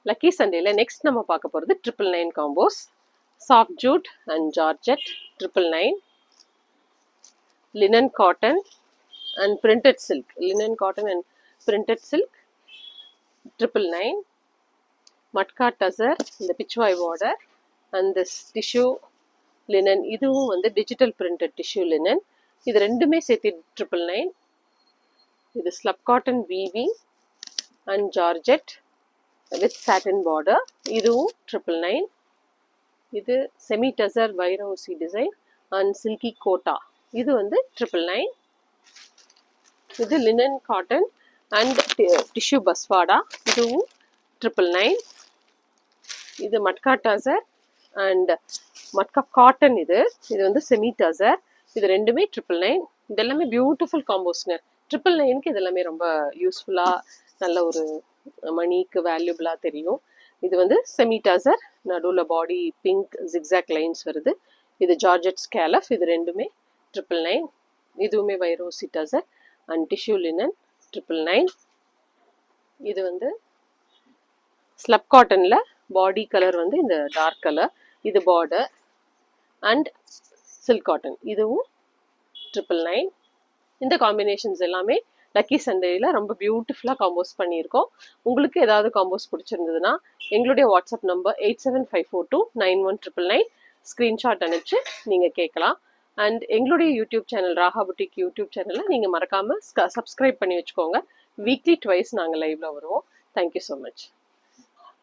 Lucky சண்டேல next நம்ம பார்க்க போகிறது 999 combos. Soft jute and georgette 999, linen cotton and printed silk, linen cotton and printed silk 999, matka tussar, இந்த pichwai border and this tissue linen, இதுவும் வந்து digital printed tissue linen. இது ரெண்டுமே சேர்த்து 999. இது slub cotton weaving and georgette with satin border, இதுவும் 999. இது semi tussar வைரோசி டிசைன் அண்ட் சில்கி கோட்டா, இது வந்து 999. இது லினன் காட்டன் அண்ட் டிஷ்யூ பஸ்வாடா, இதுவும் 999. இது மட்கா டசர் அண்ட் மட்கா காட்டன், இது வந்து செமி டசர், இது ரெண்டுமே 999. இதெல்லாமே பியூட்டிஃபுல் காம்போஸ்ங்க. 999க்கு இதெல்லாமே ரொம்ப யூஸ்ஃபுல்லாக நல்ல ஒரு மணிக்கு வேல்யூபிளாக தெரியும். இது வந்து செமி டசர், நடுவில் பாடி பிங்க் ஜிக்ஸாக் லைன்ஸ் வருது. இது ஜார்ஜெட் ஸ்கேலஃப், இது ரெண்டுமே 999. இதுவுமே வைரோசி டசர் அண்ட் டிஷ்யூ லினன் 999. இது வந்து ஸ்லப் காட்டனில் பாடி கலர் வந்து இந்த டார்க் கலர், இது பார்டர் அண்ட் சில்க் காட்டன், இதுவும் 999. இந்த காம்பினேஷன்ஸ் எல்லாமே லக்கி சண்டேயில் ரொம்ப பியூட்டிஃபுல்லாக காம்போஸ் பண்ணியிருக்கோம். உங்களுக்கு ஏதாவது காம்போஸ் பிடிச்சிருந்ததுன்னா எங்களுடைய வாட்ஸ்அப் நம்பர் 8754291999 ஸ்க்ரீன்ஷாட் அனுப்பிச்சு நீங்கள் கேட்கலாம். அண்ட் எங்களுடைய யூடியூப் சேனல் ராஹா புட்டிக் யூடியூப் சேனலில் நீங்கள் மறக்காமல் சப்ஸ்கிரைப் பண்ணி வச்சுக்கோங்க. வீக்லி ட்வைஸ் நாங்கள் லைவில் வருவோம். Thank you so much.